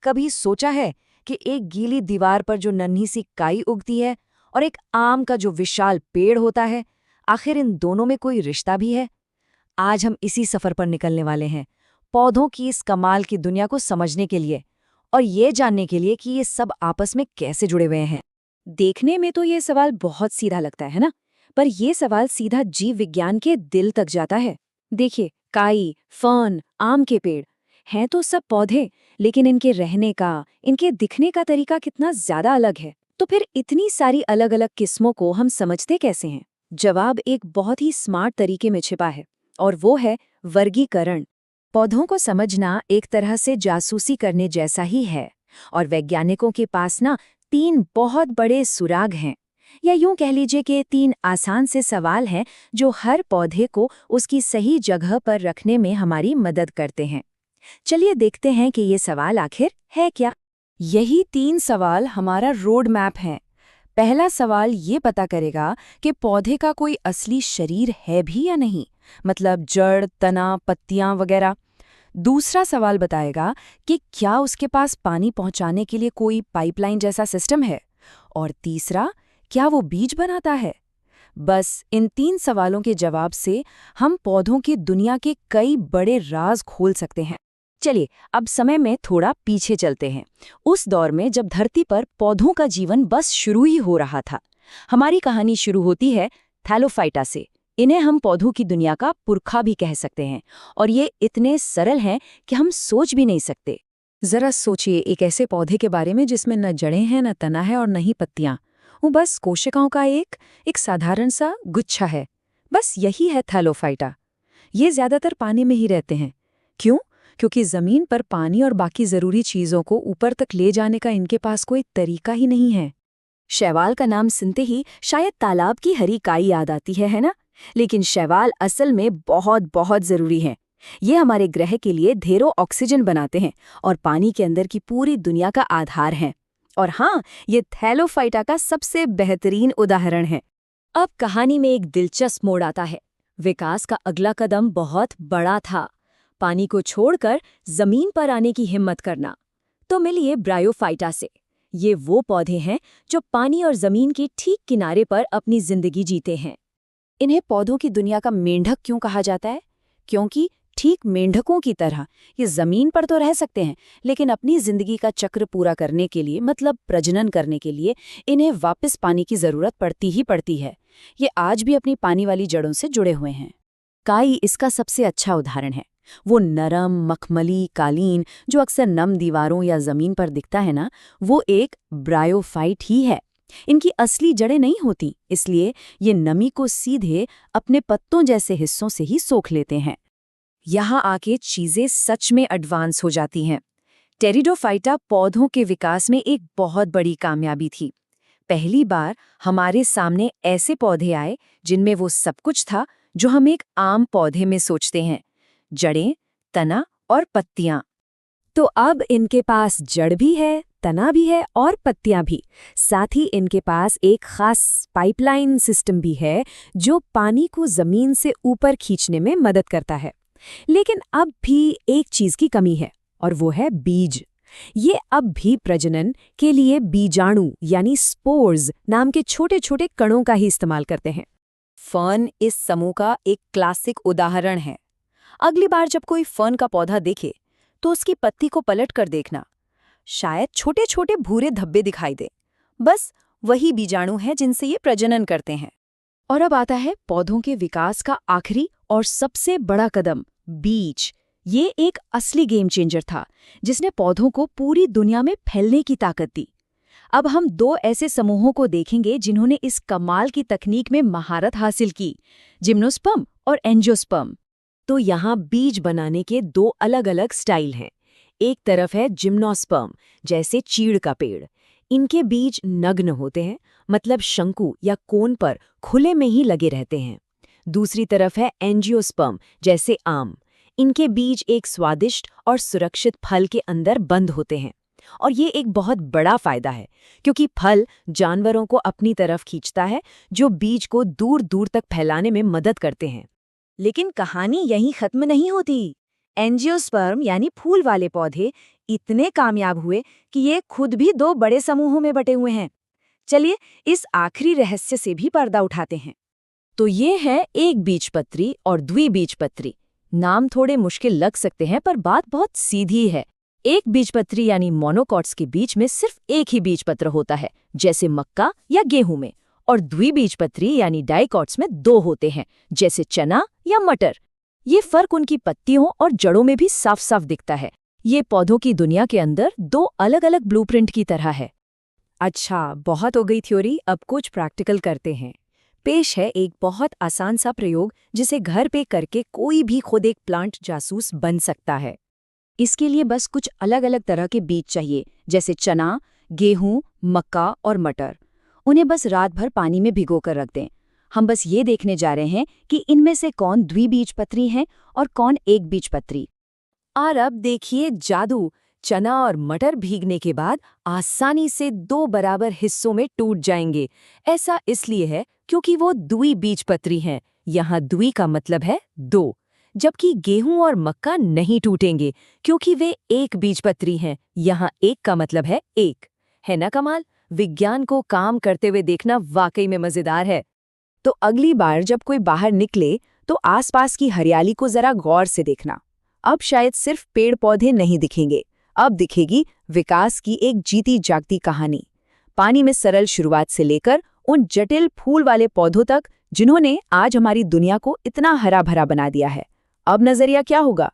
कभी सोचा है कि एक गीली दीवार पर जो नन्ही सी काई उगती है और एक आम का जो विशाल पेड़ होता है, आखिर इन दोनों में कोई रिश्ता भी है? आज हम इसी सफर पर निकलने वाले हैं, पौधों की इस कमाल की दुनिया को समझने के लिए और ये जानने के लिए कि ये सब आपस में कैसे जुड़े हुए हैं। देखने में तो ये सवाल बहुत सीधा लगता है ना? पर ये सवाल सीधा जीव विज्ञान के दिल तक जाता है। देखिए, काई, फर्न, आम के पेड़ हैं तो सब पौधे, लेकिन इनके रहने का, इनके दिखने का तरीका कितना ज्यादा अलग है। तो फिर इतनी सारी अलग अलग किस्मों को हम समझते कैसे हैं? जवाब एक बहुत ही स्मार्ट तरीके में छिपा है, और वो है वर्गीकरण। पौधों को समझना एक तरह से जासूसी करने जैसा ही है, और वैज्ञानिकों के पास ना 3 बहुत बड़े सुराग हैं, या यूं कह लीजिए कि 3 आसान से सवाल हैं जो हर पौधे को उसकी सही जगह पर रखने में हमारी मदद करते हैं। चलिए देखते हैं कि ये सवाल आखिर है क्या। यही 3 सवाल हमारा रोड मैप है। पहला सवाल ये पता करेगा कि पौधे का कोई असली शरीर है भी या नहीं, मतलब जड़, तना, पत्तियां वगैरह। दूसरा सवाल बताएगा कि क्या उसके पास पानी पहुंचाने के लिए कोई पाइपलाइन जैसा सिस्टम है। और तीसरा, क्या वो बीज बनाता है। बस इन 3 सवालों के जवाब से हम पौधों की दुनिया के कई बड़े राज खोल सकते हैं। चलिए अब समय में थोड़ा पीछे चलते हैं, उस दौर में जब धरती पर पौधों का जीवन बस शुरू ही हो रहा था। हमारी कहानी शुरू होती है थैलोफाइटा से। इन्हें हम पौधों की दुनिया का पुरखा भी कह सकते हैं, और ये इतने सरल हैं कि हम सोच भी नहीं सकते। जरा सोचिए एक ऐसे पौधे के बारे में जिसमें न जड़ें हैं, न तना है और न ही पत्तियां। वो बस कोशिकाओं का एक साधारण सा गुच्छा है। बस यही है थैलोफाइटा। ये ज्यादातर पानी में ही रहते हैं। क्यों? क्योंकि जमीन पर पानी और बाकी जरूरी चीजों को ऊपर तक ले जाने का इनके पास कोई तरीका ही नहीं है। शैवाल का नाम सुनते ही शायद तालाब की हरी काई याद आती है ना? लेकिन शैवाल असल में बहुत बहुत जरूरी हैं। ये हमारे ग्रह के लिए ढेरों ऑक्सीजन बनाते हैं और पानी के अंदर की पूरी दुनिया का आधार हैं। और हाँ, ये थैलोफाइटा का सबसे बेहतरीन उदाहरण है। अब कहानी में एक दिलचस्प मोड़ आता है। विकास का अगला कदम बहुत बड़ा था, पानी को छोड़कर जमीन पर आने की हिम्मत करना। तो मिलिए ब्रायोफाइटा से। ये वो पौधे हैं जो पानी और जमीन के ठीक किनारे पर अपनी जिंदगी जीते हैं। इन्हें पौधों की दुनिया का मेंढक क्यों कहा जाता है? क्योंकि ठीक मेंढकों की तरह ये जमीन पर तो रह सकते हैं, लेकिन अपनी जिंदगी का चक्र पूरा करने के लिए, मतलब प्रजनन करने के लिए, इन्हें वापस पानी की जरूरत पड़ती ही पड़ती है। ये आज भी अपनी पानी वाली जड़ों से जुड़े हुए हैं। काई इसका सबसे अच्छा उदाहरण है। वो नरम मखमली कालीन जो अक्सर नम दीवारों या जमीन पर दिखता है ना, वो एक ब्रायोफाइट ही है। इनकी असली जड़ें नहीं होती, इसलिए ये नमी को सीधे अपने पत्तों जैसे हिस्सों से ही सोख लेते हैं। यहाँ आके चीजें सच में एडवांस हो जाती हैं। टेरिडोफाइटा पौधों के विकास में एक बहुत बड़ी कामयाबी थी। पहली बार हमारे सामने ऐसे पौधे आए जिनमें वो सब कुछ था जो हम एक आम पौधे में सोचते हैं: जड़ें, तना और पत्तियां। तो अब इनके पास जड़ भी है, तना भी है और पत्तियां भी। साथ ही इनके पास एक खास पाइपलाइन सिस्टम भी है जो पानी को जमीन से ऊपर खींचने में मदद करता है। लेकिन अब भी एक चीज की कमी है, और वो है बीज। ये अब भी प्रजनन के लिए बीजाणु यानी स्पोर्स नाम के छोटे छोटे कणों का ही इस्तेमाल करते हैं। फर्न इस समूह का एक क्लासिक उदाहरण है। अगली बार जब कोई फर्न का पौधा देखे तो उसकी पत्ती को पलट कर देखना। शायद छोटे छोटे भूरे धब्बे दिखाई दे। बस वही बीजाणु है जिनसे ये प्रजनन करते हैं। और अब आता है पौधों के विकास का आखिरी और सबसे बड़ा कदम, बीज। ये एक असली गेम चेंजर था जिसने पौधों को पूरी दुनिया में फैलने की ताकत दी। अब हम 2 ऐसे समूहों को देखेंगे जिन्होंने इस कमाल की तकनीक में महारत हासिल की: जिम्नोस्पर्म और एंजियोस्पर्म। तो यहाँ बीज बनाने के 2 अलग-अलग स्टाइल हैं। एक तरफ है जिम्नोस्पर्म, जैसे चीड़ का पेड़। इनके बीज नग्न होते हैं, मतलब शंकु या कोन पर खुले में ही लगे रहते हैं। दूसरी तरफ है एंजियोस्पर्म, जैसे आम। इनके बीज एक स्वादिष्ट और सुरक्षित फल के अंदर बंद होते हैं। और ये एक बहुत बड़ा फायदा है, क्योंकि फल जानवरों को अपनी तरफ खींचता है, जो बीज को दूर दूर तक फैलाने में मदद करते हैं। लेकिन कहानी यहीं खत्म नहीं होती। एंजियोस्पर्म यानी फूल वाले पौधे इतने कामयाब हुए कि ये खुद भी 2 बड़े समूहों में बटे हुए हैं। चलिए इस आखिरी रहस्य से भी पर्दा उठाते हैं। तो ये है एक बीजपत्री और द्विबीजपत्री। नाम थोड़े मुश्किल लग सकते हैं पर बात बहुत सीधी है। एक बीजपत्री यानी मोनोकॉट्स के बीच में सिर्फ एक ही बीजपत्र होता है, जैसे मक्का या गेहूं में, और द्विबीजपत्री यानी डाइकॉट्स में 2 होते हैं, जैसे चना या मटर। ये फर्क उनकी पत्तियों और जड़ों में भी साफ साफ दिखता है। ये पौधों की दुनिया के अंदर 2 अलग अलग ब्लूप्रिंट की तरह है। अच्छा, बहुत हो गई थ्योरी, अब कुछ प्रैक्टिकल करते हैं। पेश है एक बहुत आसान सा प्रयोग जिसे घर पे करके कोई भी खुद एक प्लांट जासूस बन सकता है। इसके लिए बस कुछ अलग अलग तरह के बीज चाहिए, जैसे चना, गेहूं, मक्का और मटर। उन्हें बस रात भर पानी में भिगोकर रख दें। हम बस ये देखने जा रहे हैं कि इनमें से कौन द्विबीजपत्री हैं और कौन एक बीजपत्री। और अब देखिए जादू, चना और मटर भीगने के बाद आसानी से 2 बराबर हिस्सों में टूट जाएंगे। ऐसा इसलिए है क्योंकि वो द्विबीजपत्री हैं। यहाँ द्वि का मतलब है 2, जबकि गेहूं और मक्का नहीं टूटेंगे क्योंकि वे एक बीजपत्री हैं। यहाँ एक का मतलब है 1। है ना कमाल? विज्ञान को काम करते हुए देखना वाकई में मजेदार है। तो अगली बार जब कोई बाहर निकले तो आसपास की हरियाली को जरा गौर से देखना। अब शायद सिर्फ पेड़ पौधे नहीं दिखेंगे, अब दिखेगी विकास की एक जीती जागती कहानी। पानी में सरल शुरुआत से लेकर उन जटिल फूल वाले पौधों तक जिन्होंने आज हमारी दुनिया को इतना हरा भरा बना दिया है। अब नजरिया क्या होगा?